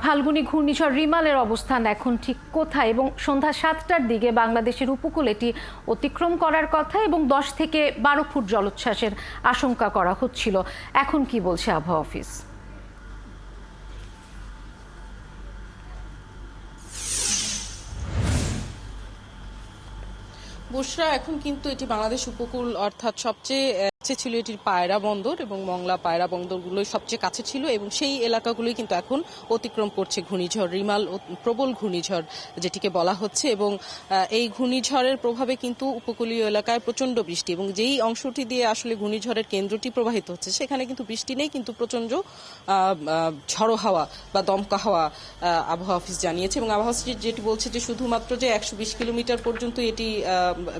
ফাল্গুনী ঘূর্ণিঝড় রিমালের অবস্থান এখন ঠিক কোথায় এবং সন্ধ্যা 7টার দিকে বাংলাদেশের উপকূল এটি অতিক্রম করার কথা এবং 10 থেকে 12 ফুট জলোচ্ছ্বাসের আশঙ্কা করা হচ্ছিল। এখন কি বলছে আবহাওয়া অফিস? বুশরা, এখন কিন্তু এটি বাংলাদেশ উপকূল অর্থাৎ সবচেয়ে ছিল এটির পায়রা বন্দর এবং মংলা পায়রা বন্দরগুলোই সবচেয়ে কাছে ছিল এবং সেই এলাকাগুলোই কিন্তু এখন অতিক্রম করছে ঘূর্ণিঝড় রিমাল, প্রবল ঘূর্ণিঝড় যেটিকে বলা হচ্ছে। এবং এই ঘূর্ণিঝড়ের প্রভাবে কিন্তু উপকূলীয় এলাকায় প্রচন্ড বৃষ্টি এবং যেই অংশটি দিয়ে আসলে ঘূর্ণিঝড়ের কেন্দ্রটি প্রবাহিত হচ্ছে সেখানে কিন্তু বৃষ্টি নেই, কিন্তু প্রচন্ড ঝড়ো হাওয়া বা দমকা হাওয়া আবহাওয়া অফিস জানিয়েছে। এবং আবহাওয়া অফিস যেটি বলছে যে শুধুমাত্র যে 120 কিলোমিটার পর্যন্ত এটি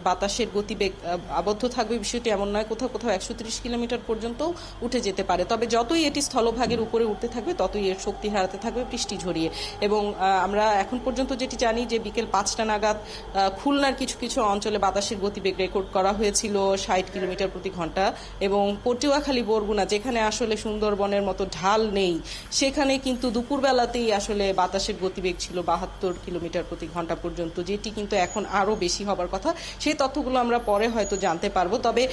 বাতাসের গতিবেগ আবদ্ধ থাকবে বিষয়টি এমন নয়, কোথাও কোথাও 130 কিলোমিটার পর্যন্ত উঠে যেতে পারে। তবে যতই এটি স্থলভাগের উপরে উঠতে থাকবে ততই এর শক্তি হারাতে থাকবে বৃষ্টি ঝরিয়ে। এবং আমরা এখন পর্যন্ত যেটি জানি যে বিকেল 5টা নাগাদ খুলনার কিছু কিছু অঞ্চলে বাতাসের গতিবেগ রেকর্ড করা হয়েছিল 60 কিলোমিটার প্রতি ঘন্টা। এবং পটুয়াখালী বরগুনা যেখানে আসলে সুন্দরবনের মতো ঢাল নেই সেখানে কিন্তু দুপুরবেলাতেই আসলে বাতাসের গতিবেগ ছিল 72 কিলোমিটার প্রতি ঘন্টা পর্যন্ত, যেটি কিন্তু এখন আরো বেশি হবার কথা। সেই তথ্যগুলো আমরা পরে হয়তো জানতে পারবো। তবে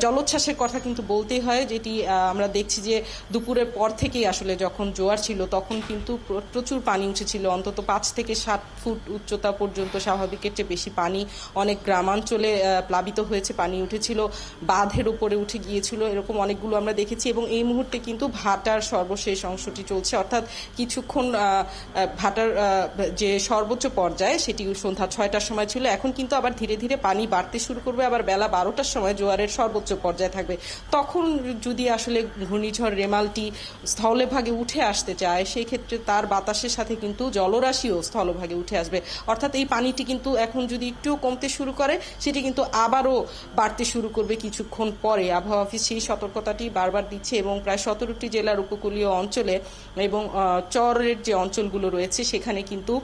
জলোচ্ছ্বাসের কথা কিন্তু বলতেই হয়, যেটি আমরা দেখছি যে দুপুরের পর থেকেই আসলে যখন জোয়ার ছিল তখন কিন্তু প্রচুর পানি উঠেছিল, অন্তত 5 থেকে 7 ফুট উচ্চতা পর্যন্ত স্বাভাবিকের চেয়ে বেশি পানি অনেক গ্রামাঞ্চলে প্লাবিত হয়েছে, পানি উঠেছিল, বাঁধের উপরে উঠে গিয়েছিল, এরকম অনেকগুলো আমরা দেখেছি। এবং এই মুহূর্তে কিন্তু ভাটার সর্বশেষ অংশটি চলছে, অর্থাৎ কিছুক্ষণ ভাটার যে সর্বোচ্চ পর্যায়ে সেটি সন্ধ্যা 6টার সময় ছিল, এখন কিন্তু আবার ধীরে ধীরে পানি বাড়তে শুরু করবে, আবার বেলা 12টার সময় জোয়ারের সর্বোচ্চ পর্যায়ে থাকবে। তখন যদি আসলে ঘূর্ণিঝড় রেমালটি স্থলভাগে উঠে আসতে চায় সেই ক্ষেত্রে তার বাতাসের সাথে কিন্তু জলরাশিও স্থলভাগে উঠে আসবে, অর্থাৎ এই পানিটি কিন্তু এখন যদি একটু কমতে শুরু করে সেটি কিন্তু আবারও বাড়তে শুরু করবে কিছুক্ষণ পরে। আবহাওয়া অফিস সেই সতর্কতাটি বারবার দিচ্ছে এবং প্রায় 17টি জেলার উপকূলীয় অঞ্চলে এবং চরের যে অঞ্চলগুলো রয়েছে সেখানে কিন্তু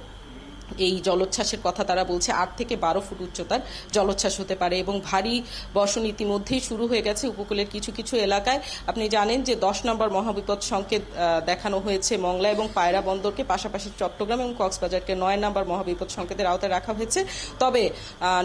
এই জলোচ্ছ্বাসের কথা তারা বলছে 8 থেকে 12 ফুট উচ্চতার জলোচ্ছ্বাস হতে পারে। এবং ভারী বর্ষণ ইতিমধ্যেই শুরু হয়ে গেছে উপকূলের কিছু কিছু এলাকায়। আপনি জানেন যে 10 নম্বর মহাবিপদ সংকেত দেখানো হয়েছে মংলা এবং পায়রা বন্দরকে, পাশাপাশি চট্টগ্রাম এবং কক্সবাজারকে 9 নম্বর মহাবিপদ সংকেতের আওতায় রাখা হয়েছে। তবে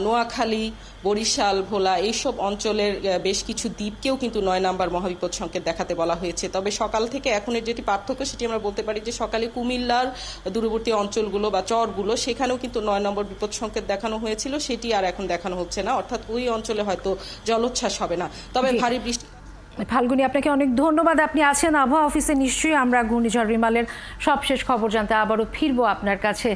নোয়াখালী, বরিশাল, ভোলা এইসব অঞ্চলের বেশ কিছু দ্বীপকেও কিন্তু 9 নম্বর মহাবিপদ সংকেত দেখাতে বলা হয়েছে। তবে সকাল থেকে এখনের যেটি পার্থক্য সেটি আমরা বলতে পারি যে সকালে কুমিল্লার দূরবর্তী অঞ্চলগুলো বা চরগুলো সেখানেও কিন্তু 9 নম্বর বিপদ সংকেত দেখানো হয়েছিল, সেটি আর এখন দেখানো হচ্ছে না, অর্থাৎ ওই অঞ্চলে হয়তো জলোচ্ছ্বাস হবে না, তবে ভারী বৃষ্টি। ফাল্গুনী, আপনাকে অনেক ধন্যবাদ। আপনি আছেন আবহাওয়া অফিসে, নিশ্চয়ই আমরা ঘূর্ণিঝড় রিমালের সবশেষ খবর জানতে আবারও ফিরবো আপনার কাছে।